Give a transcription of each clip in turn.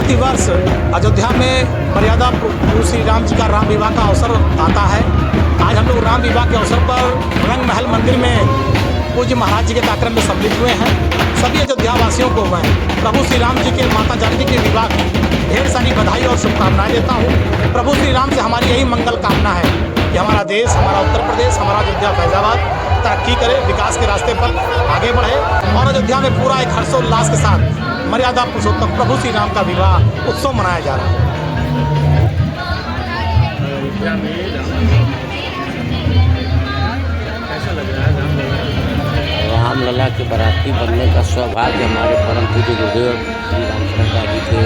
प्रतिवर्ष अयोध्या में मर्यादा प्रभु श्री राम जी का राम विवाह का अवसर आता है। आज हम लोग राम विवाह के अवसर पर रंग महल मंदिर में पूज्य महाराज जी के कार्यक्रम में सम्मिलित हुए हैं। सभी अयोध्या वासियों को मैं प्रभु श्री राम जी के माता जानकी के विवाह की ढेर सारी बधाई और शुभकामनाएं देता हूँ। प्रभु श्री राम से हमारी यही मंगल कामना है कि हमारा देश, हमारा उत्तर प्रदेश, हमारा अयोध्या फैजाबाद तरक्की करे, विकास के रास्ते पर आगे बढ़े और अयोध्या में पूरा एक हर्षोल्लास के साथ मर्यादा पुरुषोत्तम प्रभु श्री राम का विवाह उत्सव मनाया जा रहा है। रामलला के बाराती बनने का सौभाग्य हमारे परम पूज्य गुरुदेव श्री रामचंद्र जी के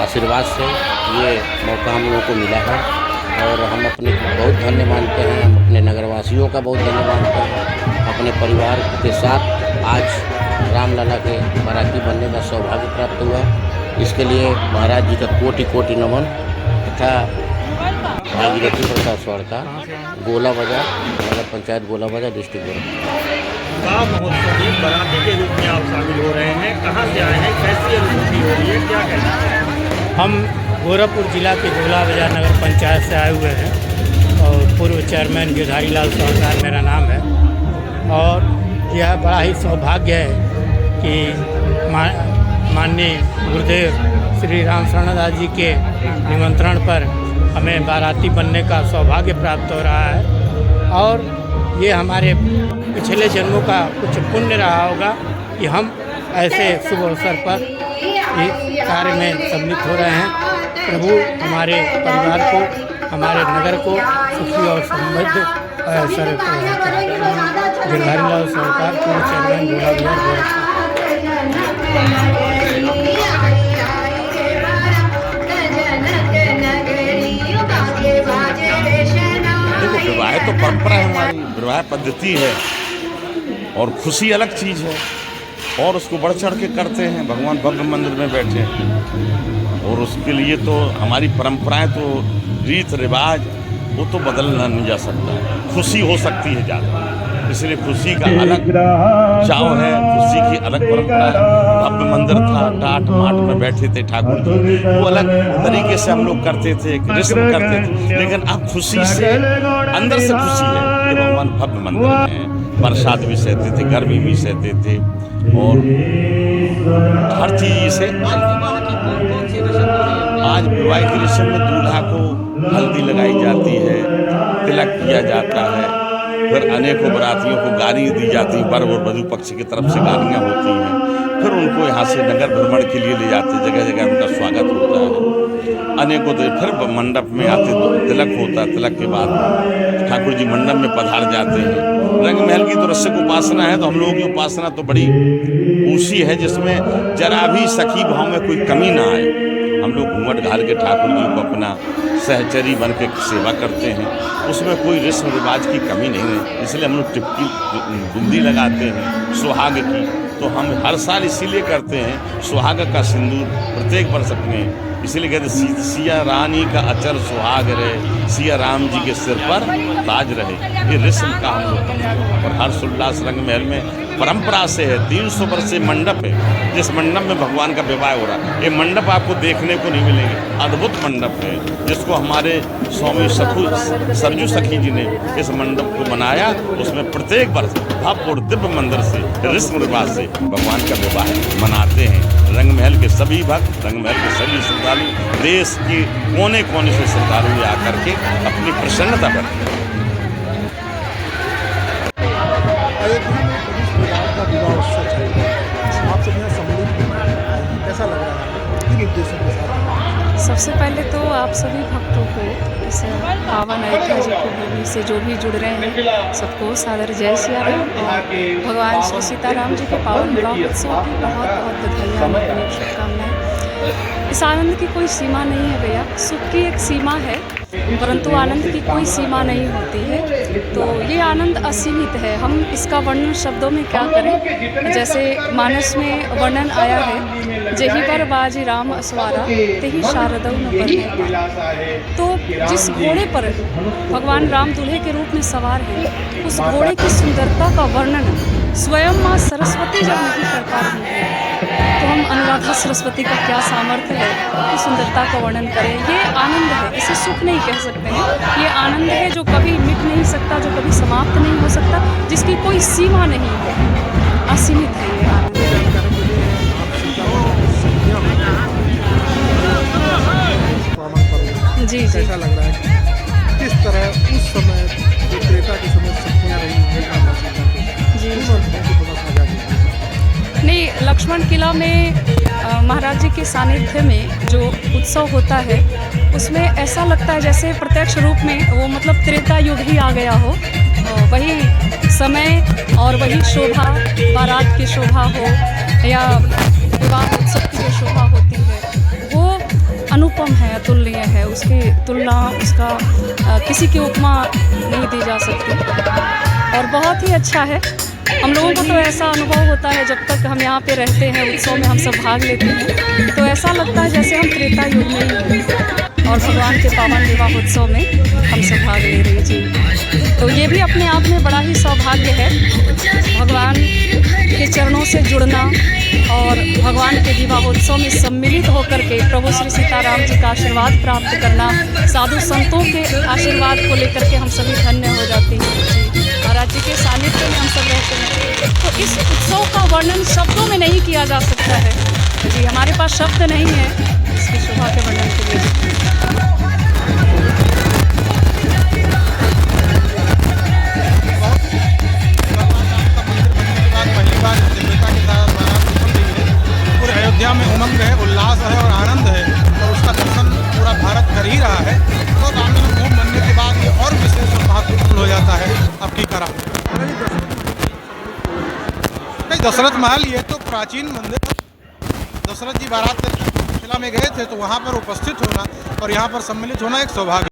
आशीर्वाद से ये मौका हम लोगों को मिला है और हम अपने बहुत धन्य मानते हैं। हम अपने नगरवासियों का बहुत धन्य मानते हैं। अपने परिवार के साथ आज रामलला के बाराती बनने का सौभाग्य प्राप्त हुआ। इसके लिए महाराज जी का कोटि कोटि नमन तथा भागीरथी प्रसाद सोड़का, गोला बाजार, नगर पंचायत गोला बाजार, डिस्ट्रिक्ट विवाह महोत्सव में बाराती के रूप में आप शामिल हो रहे हैं। कहाँ से आए हैं, कैसी अनुभूति हो रही है, क्या कहना है? हम गोरखपुर जिला के गोला बाजार नगर पंचायत से आए हुए हैं और पूर्व चेयरमैन गिरधारी लाल सोड़कार मेरा नाम है। और यह बड़ा ही सौभाग्य है कि माननीय गुरुदेव श्री रामचंद्र जी के निमंत्रण पर हमें बाराती बनने का सौभाग्य प्राप्त हो रहा है और ये हमारे पिछले जन्मों का कुछ पुण्य रहा होगा कि हम ऐसे शुभ अवसर पर इस कार्य में सम्मिलित हो रहे हैं। प्रभु हमारे परिवार को, हमारे नगर को सुखी और समृद्ध अवसर गिरधारी लाल सोड़कार, पूर्व चेयरमैन गोला बाजार गोरखपुर। विवाह तो परंपरा है, हमारी विवाह पद्धति है और खुशी अलग चीज़ है और उसको बढ़ चढ़ के करते हैं। भगवान भव्य मंदिर में बैठे हैं और उसके लिए तो हमारी परंपराएं तो रीत रिवाज वो तो बदलना नहीं जा सकता। खुशी हो सकती है ज़्यादा, इसलिए खुशी का अलग चाव है, खुशी की अलग परंपरा है। भव्य मंदिर था, टाट माट में बैठे थे ठाकुर जी, वो अलग तरीके से हम लोग करते थे, रस्म करते थे। लेकिन अब खुशी से अंदर से खुशी है कि भगवान भव्य मंदिर में बरसात भी सहते थे, गर्मी भी सहते थे और हर चीज़ से। आज विवाह की रस्म में दूल्हा को हल्दी लगाई जाती है, तिलक किया जाता है, फिर अनेकों बरातियों को गाली दी जाती है, वर और वधू पक्ष की तरफ से गालियाँ होती हैं। फिर उनको यहाँ से नगर भ्रमण के लिए ले जाते, जगह जगह उनका स्वागत होता है। अनेकों तो फिर मंडप में आते, तिलक होता है, तिलक के बाद ठाकुर जी मंडप में पधार जाते हैं। रंग महल की तो रसिक उपासना है, तो हम लोगों की उपासना तो बड़ी ऊँची है जिसमें जरा भी सखी भाव में कोई कमी ना आए। हम लोग घूंघट घाल के ठाकुर जी को अपना सहचरी बन के सेवा करते हैं, उसमें कोई रस्म रिवाज की कमी नहीं है। इसलिए हम लोग टिपकी बिंदी लगाते हैं सुहाग की, तो हम हर साल इसीलिए करते हैं सुहाग का सिंदूर प्रत्येक वर्ष अपने, इसीलिए कहते सिया रानी का अचर सुहाग रहे, सिया राम जी के सिर पर ताज रहे। ये रस्म का हम लोग और हर्षोल्लास रंग महल में परंपरा से है। 300 वर्ष से मंडप है, जिस मंडप में भगवान का विवाह हो रहा है। ये मंडप आपको देखने को नहीं मिलेंगे, अद्भुत मंडप है जिसको हमारे स्वामी सरजू सखी जी ने इस मंडप को बनाया। उसमें प्रत्येक वर्ष भव्य और दिव्य मंदिर से रस्म रिवाज से भगवान का विवाह मनाते हैं। रंग महल के सभी भक्त, रंग महल के सभी श्रद्धालु, देश के कोने कोने से श्रद्धालु आकर के अपनी प्रसन्नता करते हैं। विवाह उत्सव आप सब यहाँ सम्मिलित, कैसा लग रहा है, किन उद्देश्यों के साथ? सबसे पहले तो आप सभी भक्तों को इस पावन अयोध्या जी की भूमि से जो भी जुड़ रहे हैं सबको सादर जय सिया राम और भगवान श्री सीताराम जी के पावन विवाह उत्सव की बहुत बहुत बधाइयाँ और शुभकामनाएं। इस आनंद की कोई सीमा नहीं है भैया, सुख की एक सीमा है परंतु आनंद की कोई सीमा नहीं होती है। तो ये आनंद असीमित है, हम इसका वर्णन शब्दों में क्या करें। जैसे मानस में वर्णन आया है, जही पर बाजी राम असवारा तेही शारदऊ न बने। तो जिस घोड़े पर भगवान राम दूल्हे के रूप में सवार है, उस घोड़े की सुंदरता का वर्णन स्वयं माँ सरस्वती जब नहीं कर पा रही है, तो हम अनुराधा सरस्वती का क्या सामर्थ्य है कि सुंदरता का वर्णन करें। ये आनंद है, इसे सुख नहीं कह सकते हैं। ये आनंद है जो कभी मिट नहीं सकता, जो कभी समाप्त नहीं हो सकता, जिसकी कोई सीमा नहीं है, असीमित है ये आनंद। जी जी। कैसा लग रहा है किस तरह उस समय जो त्रेता के समय शक्तियाँ रही हैं जी। उन अनुभवों को थोड़ा साझा कीजिए। नहीं, लक्ष्मण किला में महाराज जी के सानिध्य में जो उत्सव होता है उसमें ऐसा लगता है जैसे प्रत्यक्ष रूप में वो मतलब त्रेता युग ही आ गया हो। वही समय और वही शोभा, बारात की शोभा हो या विवाह उत्सव की जो शोभा होती है वो अनुपम है, अतुलनीय है। उसकी तुलना, उसका किसी की उपमा नहीं दी जा सकती और बहुत ही अच्छा है। हम लोगों को तो ऐसा अनुभव होता है जब तक हम यहाँ पे रहते हैं, उत्सव में हम सब भाग लेते हैं तो ऐसा लगता है जैसे हम त्रेता युग में ही हैं और भगवान के पावन विवाहोत्सव में हम सब भाग ले रहे हैं जी। तो ये भी अपने आप में बड़ा ही सौभाग्य है, भगवान के चरणों से जुड़ना और भगवान के विवाहोत्सव में सम्मिलित होकर के प्रभु श्री सीताराम जी का आशीर्वाद प्राप्त करना, साधु संतों के आशीर्वाद को लेकर के हम सभी धन्य हो जाते हैं जी। महाराज जी के सानिध्य में हम सब रहते हैं तो इस उत्सव का वर्णन शब्दों में नहीं किया जा सकता है जी। हमारे पास शब्द नहीं है इसकी शोभा के वर्णन के लिए। पूरे अयोध्या में उमंग है, उल्लास है और आनंद है और उसका दर्शन पूरा भारत कर ही रहा है। तो रामलीला भूमि बनने के बाद ये और विशेष और महत्वपूर्ण हो जाता है। अब की करा नहीं, दशरथ महल ये तो प्राचीन मंदिर। दशरथ जी बारात किला में गए थे तो वहाँ पर उपस्थित होना और यहाँ पर सम्मिलित होना एक सौभाग्य।